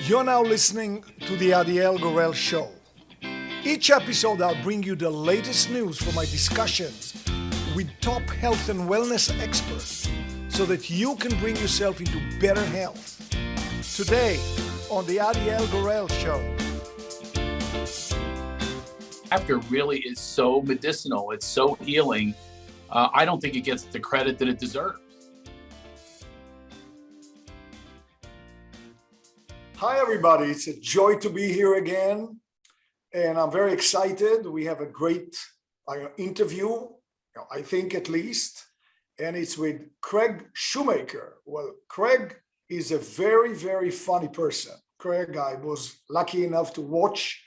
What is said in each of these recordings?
You're now listening to the Adiel Gorel Show. Each episode, I'll bring you the latest news from my discussions with top health and wellness experts so that you can bring yourself into better health. Today, on the Adiel Gorel Show. Laughter really is so medicinal. It's so healing. I don't think it gets the credit that it deserves. Hi, everybody. It's a joy to be here again. And I'm very excited. We have a great interview, I think at least. And it's with Craig Shoemaker. Well, Craig is a very, very funny person. Craig, I was lucky enough to watch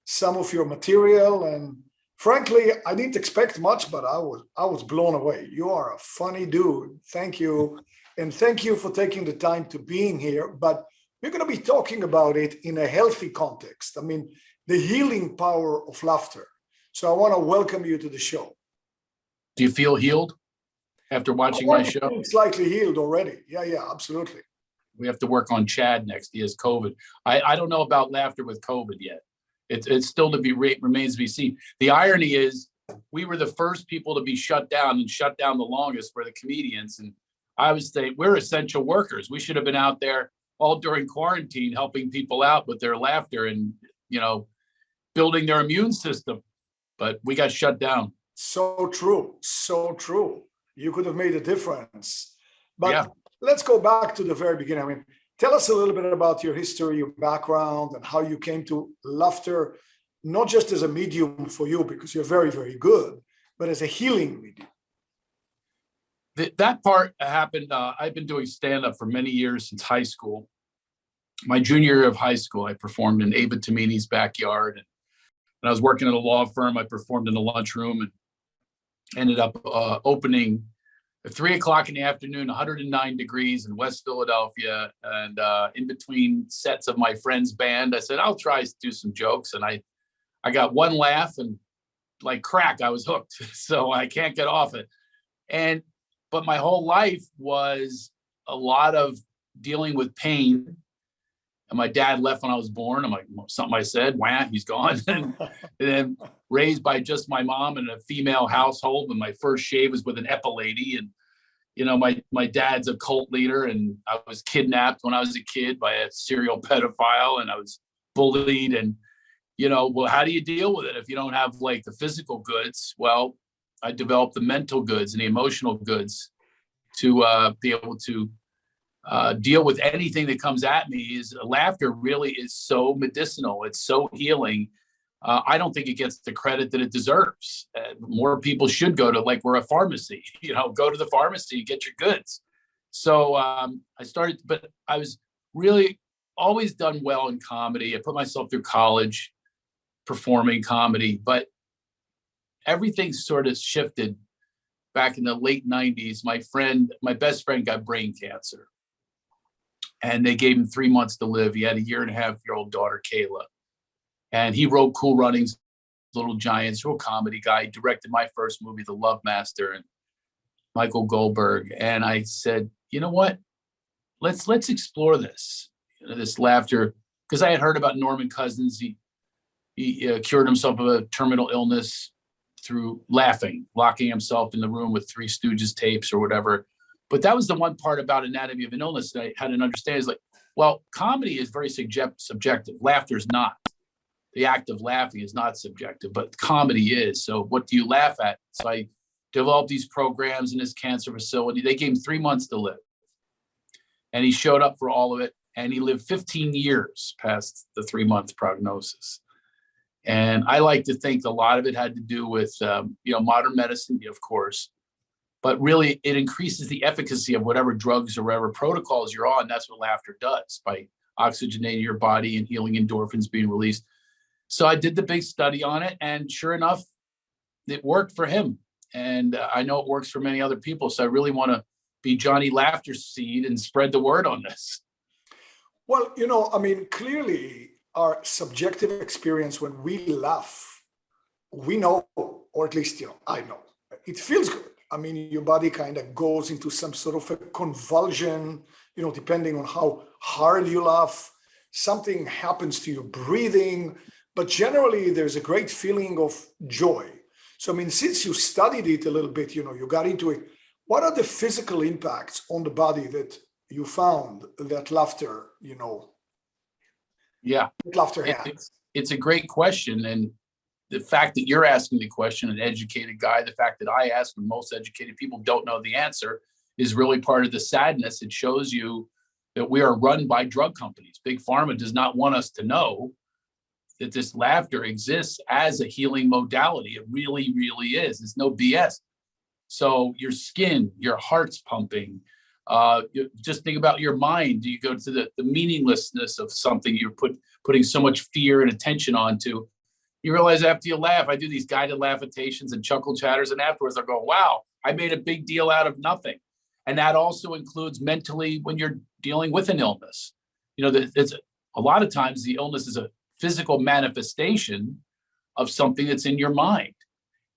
some of your material. And frankly, I didn't expect much, but I was blown away. You are a funny dude. Thank you. And thank you for taking the time to being here. But we're going to be talking about it in a healthy context. I mean, the healing power of laughter. So I want to welcome you to the show. Do you feel healed after watching my show? Slightly healed already. Yeah, absolutely. We have to work on Chad next. He has COVID. I don't know about laughter with COVID yet. It's still remains to be seen. The irony is we were the first people to be shut down and shut down the longest for the comedians. And I was saying we're essential workers. We should have been out there all during quarantine, helping people out with their laughter and, building their immune system. But we got shut down. So true. You could have made a difference. But Let's go back to the very beginning. I mean, tell us a little bit about your history, your background, and how you came to laughter, not just as a medium for you, because you're very, very good, but as a healing medium. That part happened. I've been doing stand-up for many years since high school. My junior year of high school, I performed in Ava Tamini's backyard. And when I was working at a law firm, I performed in the lunchroom and ended up opening at 3:00 in the afternoon, 109 degrees in West Philadelphia. And in between sets of my friend's band, I said, I'll try to do some jokes. And I got one laugh and like crack, I was hooked. So I can't get off it. But my whole life was a lot of dealing with pain. And my dad left when I was born. I'm like, something I said, wham, he's gone. And then raised by just my mom in a female household. And my first shave was with an epilady. And, my dad's a cult leader. And I was kidnapped when I was a kid by a serial pedophile. And I was bullied. And, well, how do you deal with it if you don't have like the physical goods? Well, I developed the mental goods and the emotional goods to be able to deal with anything that comes at me. Laughter really is so medicinal. It's so healing. I don't think it gets the credit that it deserves. More people should go to, like, we're a pharmacy, go to the pharmacy, get your goods. So I started, but I was really always done well in comedy. I put myself through college performing comedy, but everything sort of shifted back in the late 90s. My best friend got brain cancer and they gave him 3 months to live. He had a 1.5-year-old daughter, Kayla, and he wrote Cool Runnings, Little Giants, real comedy guy. He directed my first movie, The Lovemaster, and Michael Goldberg. And I said, you know what, let's explore this, this laughter. Cause I had heard about Norman Cousins. He cured himself of a terminal illness through laughing, locking himself in the room with Three Stooges tapes or whatever. But that was the one part about Anatomy of an Illness that I had to understand is like, well, comedy is very subjective. Laughter is not. The act of laughing is not subjective, but comedy is. So what do you laugh at? So I developed these programs in this cancer facility. They gave him 3 months to live. And he showed up for all of it. And he lived 15 years past the 3-month prognosis. And I like to think a lot of it had to do with, modern medicine, of course, but really it increases the efficacy of whatever drugs or whatever protocols you're on. That's what laughter does by oxygenating your body and healing endorphins being released. So I did the big study on it, and sure enough, it worked for him. And I know it works for many other people. So I really want to be Johnny Laughter Seed and spread the word on this. Well, clearly, our subjective experience when we laugh, we know, or at least, I know, it feels good. Your body kind of goes into some sort of a convulsion, depending on how hard you laugh. something happens to your breathing, but generally there's a great feeling of joy. So, I mean, since you studied it a little bit, you got into it, what are the physical impacts on the body that you found that laughter, Yeah, laughter has? it's a great question. And the fact that you're asking the question, an educated guy, the fact that I ask when most educated people don't know the answer is really part of the sadness. It shows you that we are run by drug companies. Big Pharma does not want us to know that this laughter exists as a healing modality. It really, really is. It's no BS. So your skin, your heart's pumping. Just think about your mind. You go to the meaninglessness of something you're putting so much fear and attention onto. You realize after you laugh, I do these guided laughations and chuckle chatters, and afterwards I go, wow, I made a big deal out of nothing. And that also includes mentally when you're dealing with an illness. It's a lot of times the illness is a physical manifestation of something that's in your mind.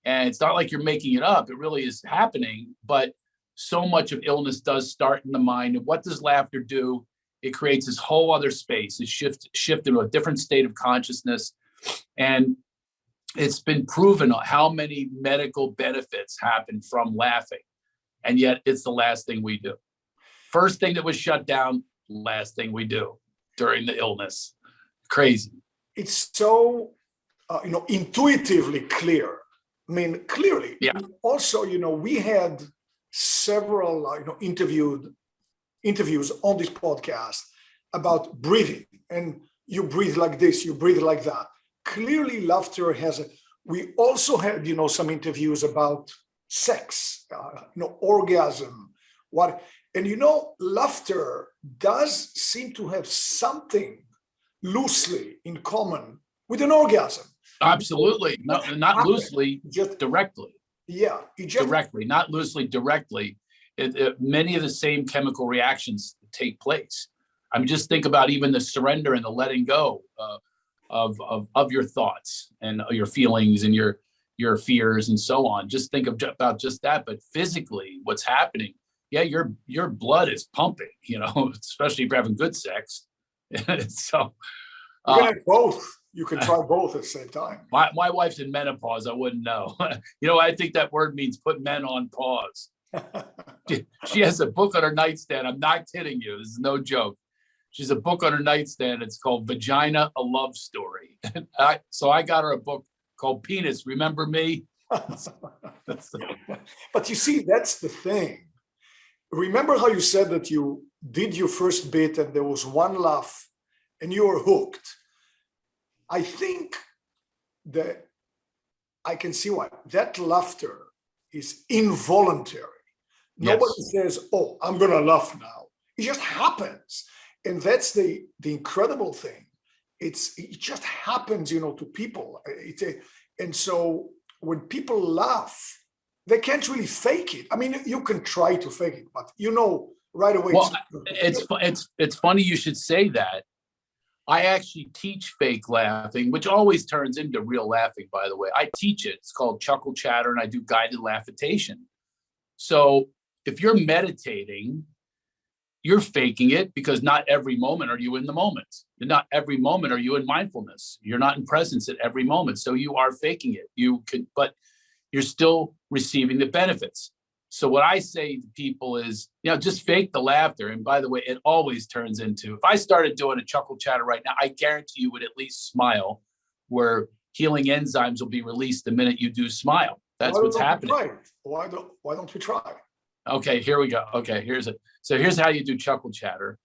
And it's not like you're making it up. It really is happening. But so much of illness does start in the mind. And what does laughter do? It creates this whole other space. It shift into a different state of consciousness. And it's been proven how many medical benefits happen from laughing. And yet it's the last thing we do. First thing that was shut down, last thing we do during the illness. Crazy. It's so, intuitively clear. I mean, clearly. Yeah. Also, we had several, interviews on this podcast about breathing, and you breathe like this, you breathe like that. Clearly, laughter has we also had, some interviews about sex, orgasm, and laughter does seem to have something loosely in common with an orgasm. Absolutely. Not loosely, just directly. Yeah. Directly, not loosely, directly. Many of the same chemical reactions take place. I mean, just think about even the surrender and the letting go of your thoughts and your feelings and your fears and so on. Just think about just that. But physically, what's happening? Yeah, your blood is pumping. Especially if you're having good sex. So you can have both. You can try both at the same time. My wife's in menopause. I wouldn't know. I think that word means put men on pause. She has a book on her nightstand. I'm not kidding you. This is no joke. She's a book on her nightstand. It's called Vagina, a Love Story. So I got her a book called Penis, Remember Me? But you see, that's the thing. Remember how you said that you did your first bit and there was one laugh and you were hooked? I think that I can see why. That laughter is involuntary. Yes. Nobody says, oh, I'm going to laugh now. It just happens. And that's the incredible thing. It just happens, to people. And so when people laugh, they can't really fake it. I mean, you can try to fake it, but right away. Well, it's funny you should say that. I actually teach fake laughing, which always turns into real laughing, by the way. I teach it. It's called Chuckle Chatter, and I do guided laughitation. So if you're meditating, you're faking it because not every moment are you in the moment. Not every moment are you in mindfulness. You're not in presence at every moment. So you are faking it. But you're still receiving the benefits. So what I say to people is, just fake the laughter. And by the way, it always turns into, if I started doing a chuckle chatter right now, I guarantee you would at least smile, where healing enzymes will be released the minute you do smile. That's what's happening. Why don't we try? Okay, here we go. Okay, here's how you do chuckle chatter.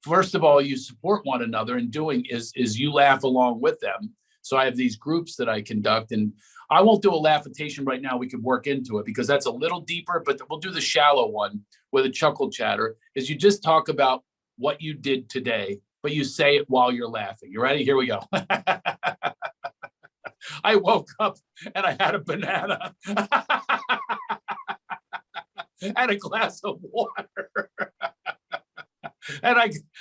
First of all, you support one another, and doing is you laugh along with them. So I have these groups that I conduct, and I won't do a laughitation right now. We could work into it because that's a little deeper, but we'll do the shallow one with a chuckle chatter. Is you just talk about what you did today, but you say it while you're laughing. You ready? Here we go. I woke up and I had a banana and a glass of water. And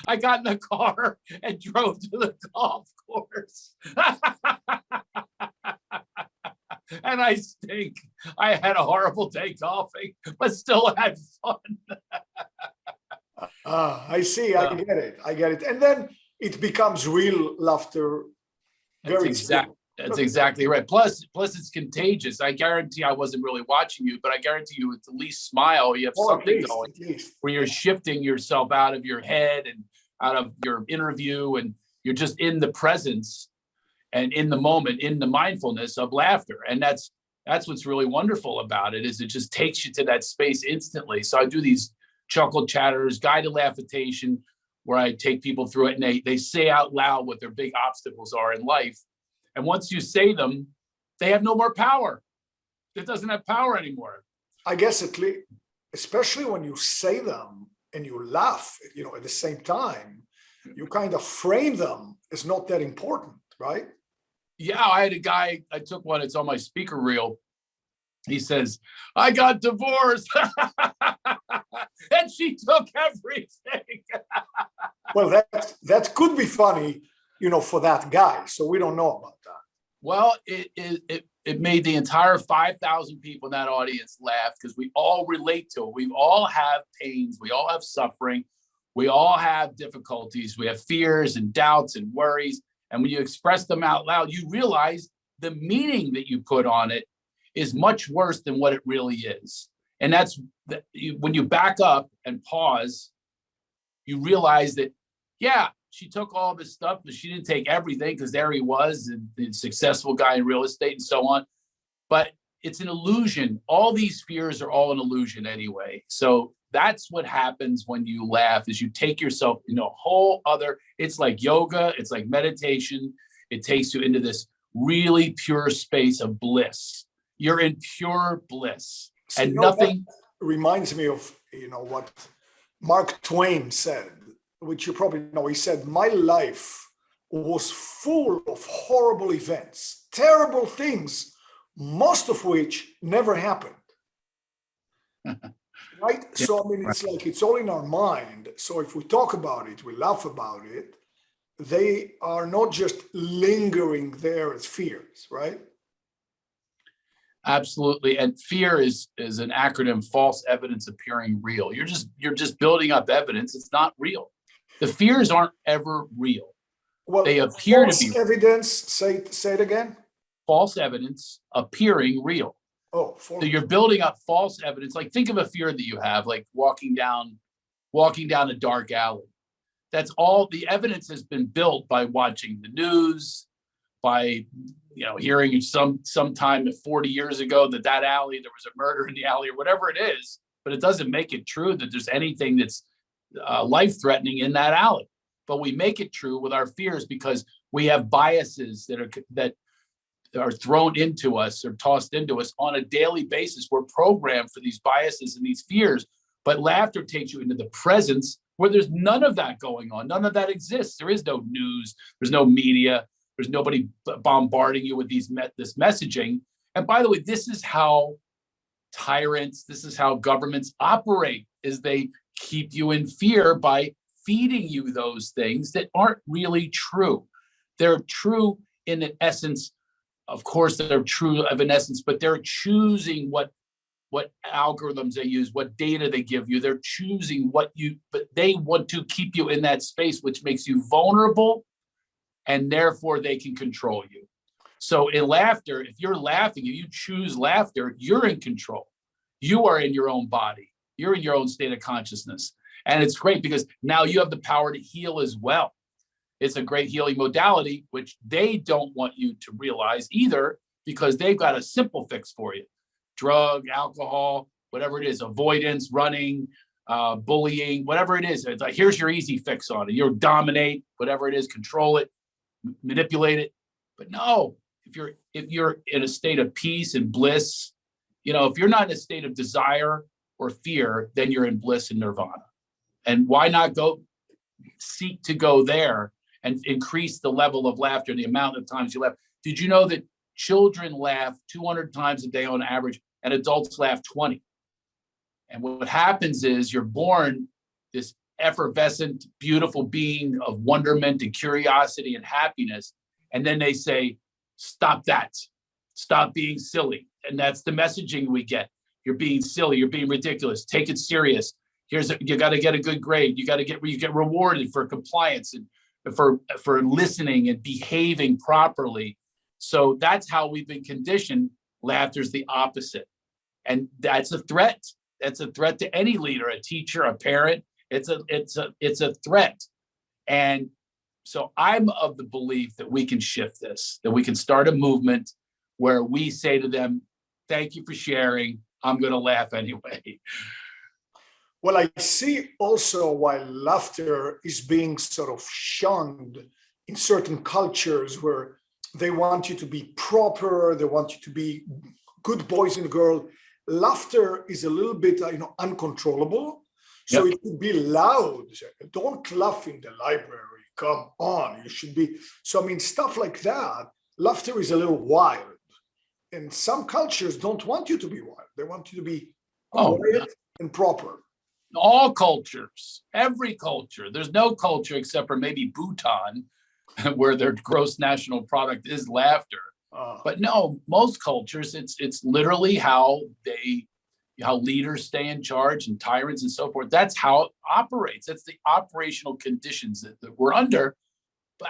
I got in the car and drove to the golf course. And I stink. I had a horrible day golfing, but still had fun. I see. I get it. And then, it becomes real laughter very soon. That's exactly right. Plus it's contagious. I guarantee I wasn't really watching you, but I guarantee you at least smile. You have something going where you're shifting yourself out of your head and out of your interview, and you're just in the presence and in the moment, in the mindfulness of laughter. And that's what's really wonderful about it, is it just takes you to that space instantly. So I do these chuckle chatters, guided laughitation, where I take people through it and they say out loud what their big obstacles are in life. And once you say them, they have no more power. It doesn't have power anymore. I guess especially when you say them and you laugh, at the same time, you kind of frame them as not that important, right? Yeah, I had a guy, I took one, it's on my speaker reel. He says, I got divorced. And she took everything. Well, that could be funny, for that guy. So we don't know about that. Well, it made the entire 5,000 people in that audience laugh, because we all relate to it. We all have pains. We all have suffering. We all have difficulties. We have fears and doubts and worries. And when you express them out loud, you realize the meaning that you put on it is much worse than what it really is. And that's when you back up and pause, you realize that, yeah, she took all this stuff, but she didn't take everything, because there he was, the successful guy in real estate and so on. But it's an illusion. All these fears are all an illusion anyway. So that's what happens when you laugh, is you take yourself in a whole other, it's like yoga, it's like meditation. It takes you into this really pure space of bliss. You're in pure bliss. So, and nothing reminds me of, what Mark Twain said, which you probably know. He said, my life was full of horrible events, terrible things, most of which never happened. Right? Yeah. So, it's like it's all in our mind. So if we talk about it, we laugh about it, they are not just lingering there as fears, right? Absolutely. And fear is an acronym, false evidence appearing real. You're just building up evidence. It's not real. The fears aren't ever real. Well, they appear to be evidence. Say it again. False evidence appearing real. Oh, so you're building up false evidence. Like, think of a fear that you have, like walking down a dark alley. That's all. The evidence has been built by watching the news, by hearing sometime 40 years ago that alley, there was a murder in the alley or whatever it is, but it doesn't make it true that there's anything that's life-threatening in that alley. But we make it true with our fears because we have biases that are thrown into us or tossed into us on a daily basis. We're programmed for these biases and these fears, but laughter takes you into the presence where there's none of that going on. None of that exists. There is no news. There's no media. There's nobody bombarding you with this messaging. And by the way, this is how tyrants, this is how governments operate, is they keep you in fear by feeding you those things that aren't really true. They're true in an essence. Of course, they're true of an essence, but they're choosing what algorithms they use, what data they give you. They're choosing but they want to keep you in that space, which makes you vulnerable, and therefore they can control you. So in laughter, if you're laughing, if you choose laughter, you're in control. You are in your own body. You're in your own state of consciousness. And it's great because now you have the power to heal as well. It's a great healing modality, which they don't want you to realize either, because they've got a simple fix for you. Drug, alcohol, whatever it is, avoidance, running, bullying, whatever it is. It's like, here's your easy fix on it. You'll dominate, whatever it is, control it, manipulate it. But no, if you're in a state of peace and bliss, if you're not in a state of desire or fear, then you're in bliss and nirvana. And why not seek to go there and increase the level of laughter, the amount of times you laugh? Did you know that children laugh 200 times a day on average, and adults laugh 20? And what happens is you're born this effervescent, beautiful being of wonderment and curiosity and happiness. And then they say, stop that. Stop being silly. And that's the messaging we get. You're being silly. You're being ridiculous. Take it serious. You got to get a good grade. You get rewarded for compliance and for listening and behaving properly. So that's how we've been conditioned. Laughter's the opposite. And that's a threat. That's a threat to any leader, a teacher, a parent. It's a threat. And so I'm of the belief that we can shift this, that we can start a movement where we say to them, thank you for sharing. I'm going to laugh anyway. Well, I see also why laughter is being sort of shunned in certain cultures where they want you to be proper, they want you to be good boys and girls. Laughter is a little bit, uncontrollable. So It could be loud. Don't laugh in the library. Come on, you should be. So, stuff like that. Laughter is a little wild. And some cultures don't want you to be wild. They want you to be quiet and proper. All cultures, every culture. There's no culture except for maybe Bhutan, where their gross national product is laughter. But no, most cultures, it's literally how leaders stay in charge and tyrants and so forth. That's how it operates. That's the operational conditions that we're under,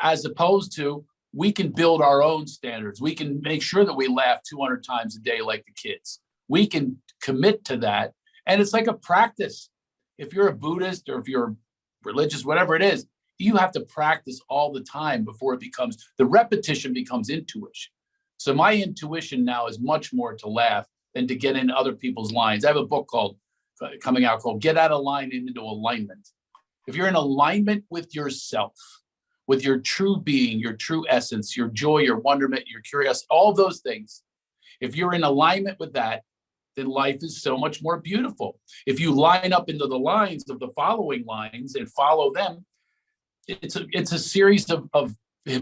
as opposed to we can build our own standards. We can make sure that we laugh 200 times a day like the kids. We can commit to that. And it's like a practice. If you're a Buddhist or if you're religious, whatever it is, you have to practice all the time before the repetition becomes intuition. So my intuition now is much more to laugh than to get in other people's lines. I have a book coming out called Get Out of Line and Into Alignment. If you're in alignment with yourself, with your true being, your true essence, your joy, your wonderment, your curiosity, all those things, if you're in alignment with that, then life is so much more beautiful. If you line up into the lines of the following lines and follow them, it's a series of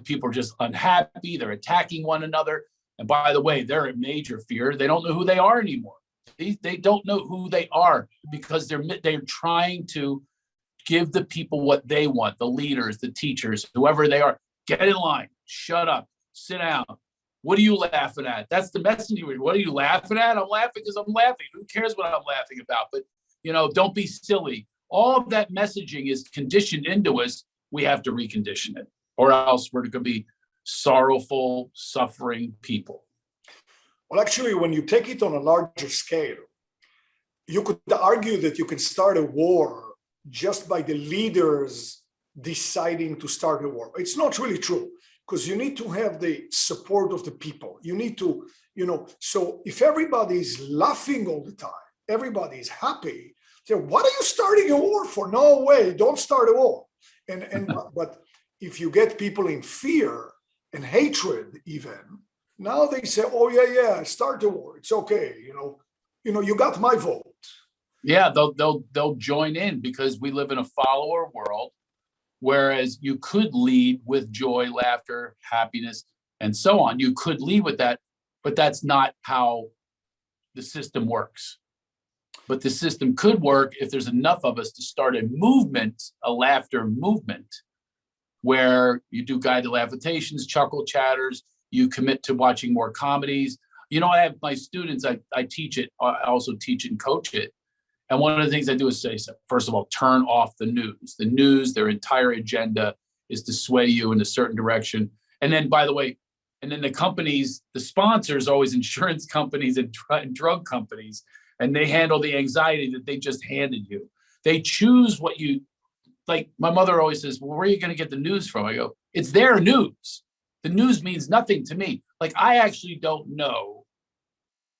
people are just unhappy, they're attacking one another. And by the way, they're in major fear. They don't know who they are anymore. They don't know who they are because they're trying to give the people what they want, the leaders, the teachers, whoever they are. Get in line, shut up, sit down. What are you laughing at? That's the message. What are you laughing at? I'm laughing because I'm laughing. Who cares what I'm laughing about? But, don't be silly. All of that messaging is conditioned into us. We have to recondition it, or else we're going to be sorrowful, suffering people. Well, actually, when you take it on a larger scale, you could argue that you can start a war just by the leaders deciding to start a war. It's not really true, because you need to have the support of the people. You need to, so if everybody's laughing all the time, everybody's happy, then what are you starting a war for? No way, don't start a war. But if you get people in fear and hatred even, now they say, oh yeah, start a war. It's okay, you got my vote. Yeah, they'll join in because we live in a follower world, whereas you could lead with joy, laughter, happiness, and so on. You could lead with that, but that's not how the system works. But the system could work if there's enough of us to start a movement, a laughter movement, where you do guided laughabitations, chuckle chatters, you commit to watching more comedies. I have my students, I teach it, I also teach and coach it. And one of the things I do is say, first of all, turn off the news. The news, their entire agenda is to sway you in a certain direction. And then, by the way, the companies, the sponsors, always insurance companies and drug companies, and they handle the anxiety that they just handed you. They choose what you, like my mother always says, well, where are you going to get the news from? I go, it's their news. The news means nothing to me. Like, I actually don't know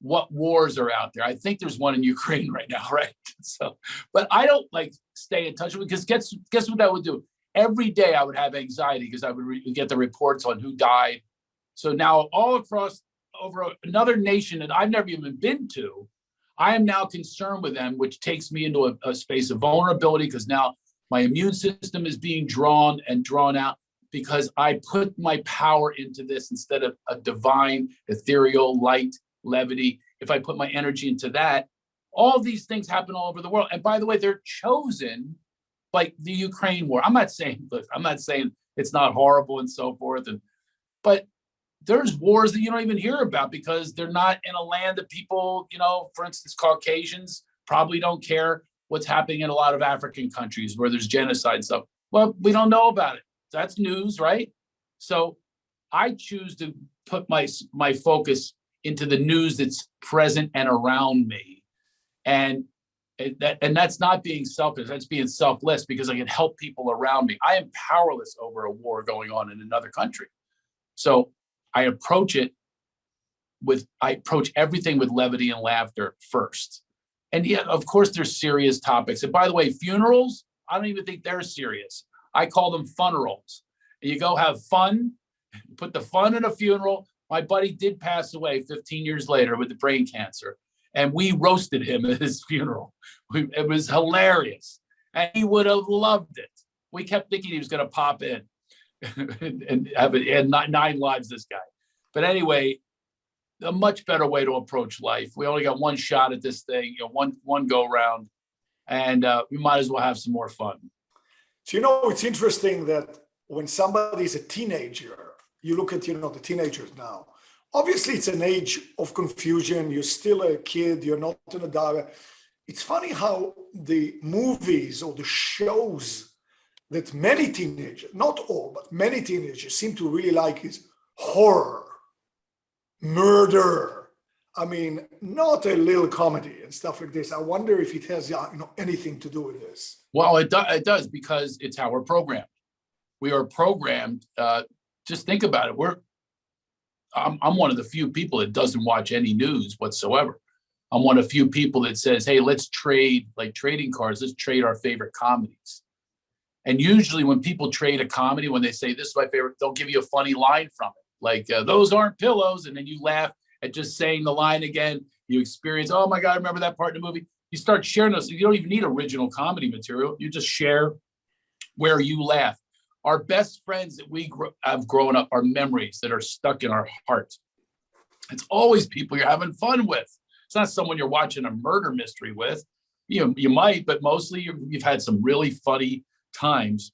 what wars are out there. I think there's one in Ukraine right now, right? So, but I don't stay in touch with it, because guess what that would do? Every day I would have anxiety because I would get the reports on who died. So now all across over another nation that I've never even been to, I am now concerned with them, which takes me into a space of vulnerability, because now my immune system is being drawn out because I put my power into this instead of a divine, ethereal light, levity. If I put my energy into that, all these things happen all over the world. And by the way, they're chosen, like the Ukraine war. I'm not saying it's not horrible and so forth, but there's wars that you don't even hear about because they're not in a land that people, for instance, Caucasians probably don't care what's happening in a lot of African countries where there's genocide and stuff. Well, we don't know about it. That's news, right? So I choose to put my focus into the news that's present and around me. And that's not being selfish, that's being selfless, because I can help people around me. I am powerless over a war going on in another country. So I approach everything with levity and laughter first. And yeah, of course, there's serious topics. And by the way, funerals, I don't even think they're serious. I call them funerals. You go have fun, put the fun in a funeral. My buddy did pass away 15 years later with the brain cancer, and we roasted him at his funeral. It was hilarious, and he would have loved it. We kept thinking he was going to pop in and have it. He had 9 lives, this guy. But anyway, a much better way to approach life. We only got one shot at this thing, one go round, and we might as well have some more fun. So, it's interesting that when somebody is a teenager, you look at, the teenagers now, obviously it's an age of confusion. You're still a kid. You're not an adult. It's funny how the movies or the shows that many teenagers, not all, but many teenagers seem to really like is horror, murder. I mean, not a little comedy and stuff like this. I wonder if it has anything to do with this. Well, it does, because it's how we're programmed. We are programmed. Just think about it. I'm one of the few people that doesn't watch any news whatsoever. I'm one of the few people that says, hey, let's trade, like trading cards. Let's trade our favorite comedies. And usually when people trade a comedy, when they say this is my favorite, they'll give you a funny line from it. Like, those aren't pillows. And then you laugh at just saying the line again. You experience, oh my God, I remember that part in the movie. You start sharing those. You don't even need original comedy material. You just share where you laugh. Our best friends that we have grown up are memories that are stuck in our heart. It's always people you're having fun with. It's not someone you're watching a murder mystery with. You might, but mostly you've had some really funny times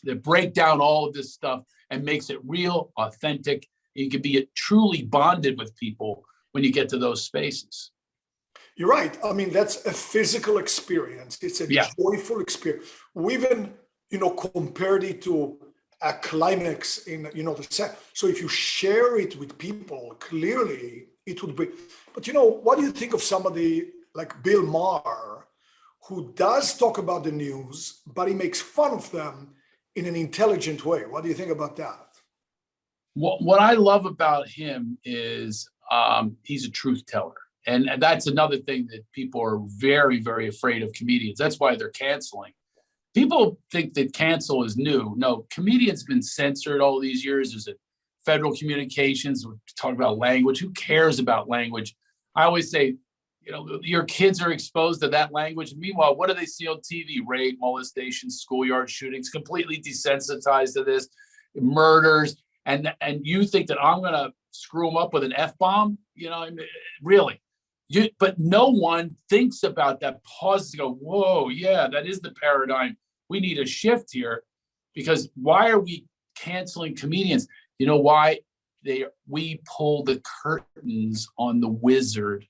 that break down all of this stuff and makes it real, authentic. You can be truly bonded with people when you get to those spaces. You're right. I mean, that's a physical experience. It's a joyful experience. We even, compared it to a climax in, the set. So if you share it with people, clearly it would be. But, what do you think of somebody like Bill Maher, who does talk about the news, but he makes fun of them in an intelligent way? What do you think about that? What I love about him is he's a truth teller. And that's another thing that people are very, very afraid of comedians. That's why they're canceling. People think that cancel is new. No, comedians been censored all these years. There's a federal communications. We talk about language. Who cares about language? I always say, your kids are exposed to that language. Meanwhile, what do they see on TV? Rape, molestation, schoolyard shootings, completely desensitized to this, murders. And you think that I'm going to screw them up with an F-bomb? Really. But no one thinks about that, pauses to go, whoa, yeah, that is the paradigm. We need a shift here, because why are we canceling comedians? You know why? We pull the curtains on the wizard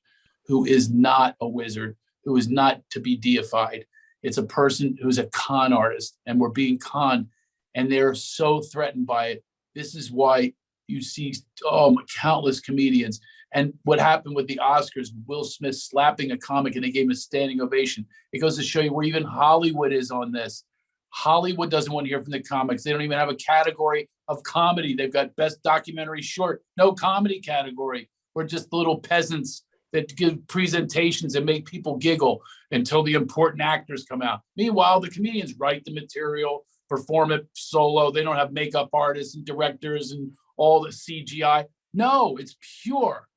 who is not a wizard, who is not to be deified. It's a person who's a con artist, and we're being conned, and they're so threatened by it. This is why you see countless comedians. And what happened with the Oscars, Will Smith slapping a comic and they gave him a standing ovation. It goes to show you where even Hollywood is on this. Hollywood doesn't want to hear from the comics. They don't even have a category of comedy. They've got best documentary short, no comedy category. We're just little peasants that give presentations and make people giggle until the important actors come out. Meanwhile, the comedians write the material, perform it solo. They don't have makeup artists and directors and all the CGI. No, it's pure.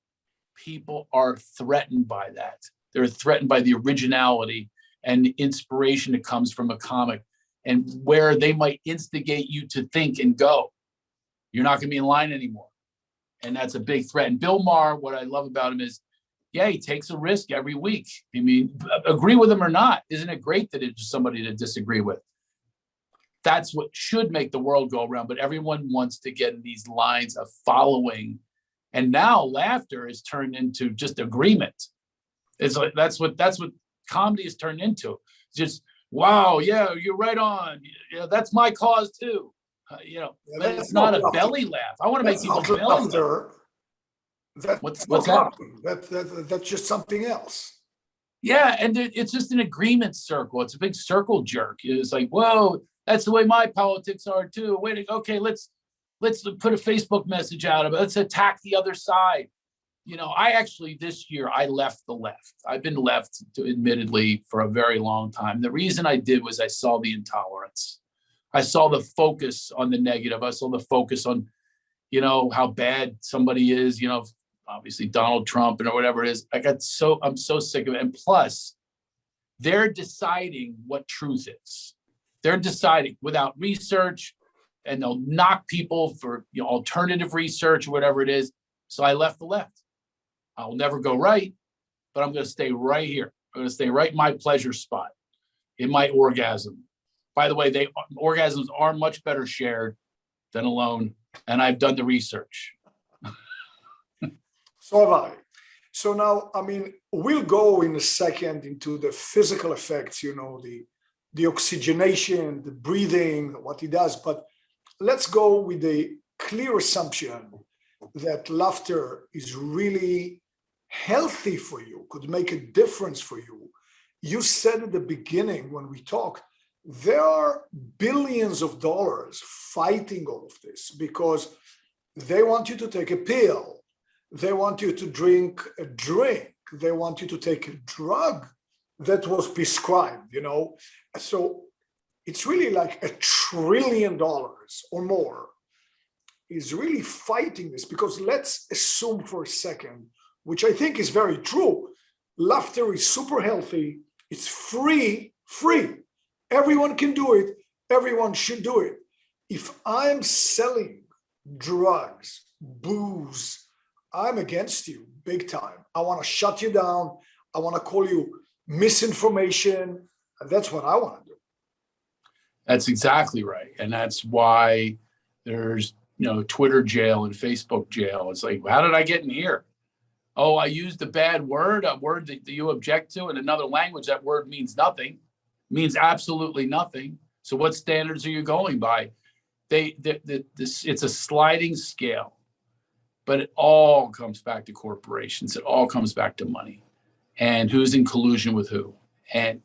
People are threatened by that. They're threatened by the originality and the inspiration that comes from a comic, and where they might instigate you to think and go. You're not going to be in line anymore. And that's a big threat. And Bill Maher, what I love about him is, he takes a risk every week. I mean, agree with him or not. Isn't it great that it's somebody to disagree with? That's what should make the world go around. But everyone wants to get in these lines of following. And now laughter is turned into just agreement. It's like that's what comedy is turned into. Just, wow, yeah, you're right on. Yeah, that's my cause too. Yeah, but that's it's not not a laughter. belly laugh. I want to make That's people not belly laugh. laughter. That's What's not that? laughing. That's just something else. Yeah, and it's just an agreement circle. It's a big circle jerk. It's like, whoa, that's the way my politics are too. Wait, okay, let's put a Facebook message out of it. Let's attack the other side. I actually this year I left the left. I've been left, admittedly, for a very long time. The reason I did was I saw the intolerance. I saw the focus on the negative. I saw the focus on, how bad somebody is. Obviously Donald Trump or whatever it is. I'm so sick of it. And plus, they're deciding what truth is. They're deciding without research, and they'll knock people for alternative research or whatever it is. So I left the left. I'll never go right, but I'm going to stay right here. I'm going to stay right in my pleasure spot, in my orgasm. By the way, orgasms are much better shared than alone, and I've done the research. So have I. So now, we'll go in a second into the physical effects, the oxygenation, the breathing, what it does. But let's go with a clear assumption that laughter is really healthy for you, could make a difference for you. You said at the beginning when we talked, there are billions of dollars fighting all of this because they want you to take a pill. They want you to drink a drink. They want you to take a drug that was prescribed, So it's really like $1 trillion or more is really fighting this, because let's assume for a second, which I think is very true, laughter is super healthy. It's free. Everyone can do it. Everyone should do it. If I'm selling drugs, booze, I'm against you big time. I want to shut you down. I want to call you misinformation. And that's what I want to do. That's exactly right. And that's why there's, Twitter jail and Facebook jail. It's like, how did I get in here? Oh, I used a bad word, a word that you object to in another language. That word means nothing, means absolutely nothing. So what standards are you going by? It's a sliding scale, but it all comes back to corporations. It all comes back to money and who's in collusion with who. And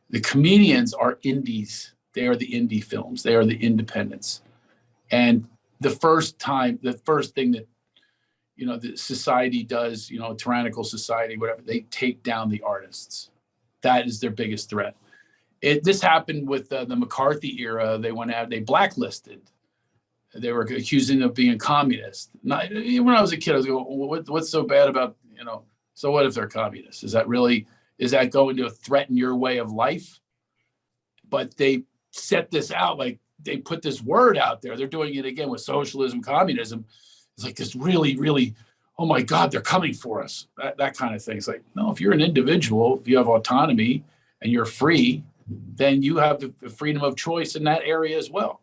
the comedians are indies. They are the indie films. They are the independents. And the first thing that, the society does, tyrannical society, whatever, they take down the artists. That is their biggest threat. This happened with the McCarthy era. They blacklisted. They were accusing of being communist. When I was a kid, I was going, what's so bad about, so what if they're communists? Is that going to threaten your way of life? But they set this out, like they put this word out there. They're doing it again with socialism, communism. It's like this really, really, oh my God, they're coming for us. That kind of thing. It's like, no, if you're an individual, if you have autonomy and you're free, then you have the freedom of choice in that area as well.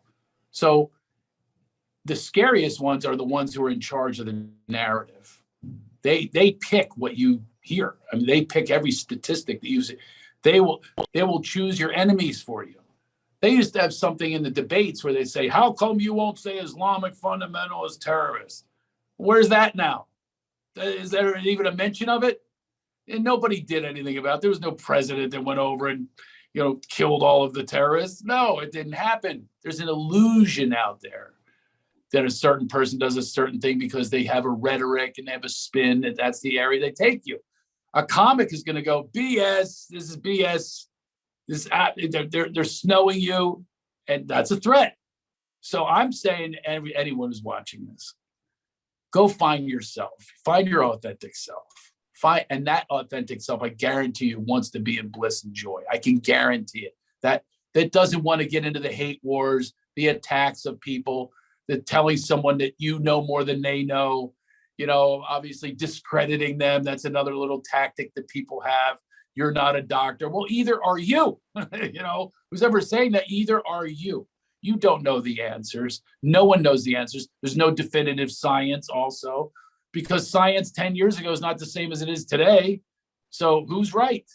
So the scariest ones are the ones who are in charge of the narrative. They pick what you hear. They pick every statistic that you see. They will choose your enemies for you. They used to have something in the debates where they say, how come you won't say Islamic fundamentalist terrorist? Where's that now? Is there even a mention of it? And nobody did anything about it. There was no president that went over and, killed all of the terrorists. No, it didn't happen. There's an illusion out there that a certain person does a certain thing because they have a rhetoric and they have a spin, and that's the area they take you. A comic is going to go, BS, this is BS. They're snowing you, and that's a threat. So I'm saying to anyone who's watching this, go find yourself, find your authentic self. And that authentic self, I guarantee you, wants to be in bliss and joy. I can guarantee it. That doesn't want to get into the hate wars, the attacks of people, the telling someone that you know more than they know, obviously discrediting them. That's another little tactic that people have. You're not a doctor. Well, either are you. Who's ever saying that? Either are you. You don't know the answers. No one knows the answers. There's no definitive science also, because science 10 years ago is not the same as it is today. So who's right?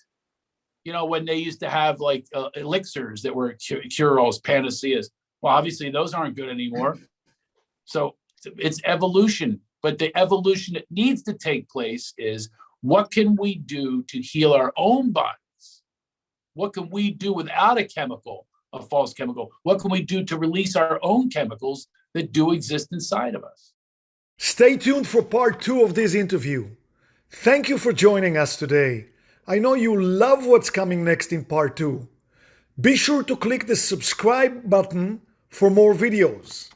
When they used to have like elixirs that were cure-alls, panaceas. Well, obviously those aren't good anymore. So it's evolution, but the evolution that needs to take place is, what can we do to heal our own bodies? What can we do without a chemical, a false chemical? What can we do to release our own chemicals that do exist inside of us? Stay tuned for part 2 of this interview. Thank you for joining us today. I know you love what's coming next in part 2. Be sure to click the subscribe button for more videos.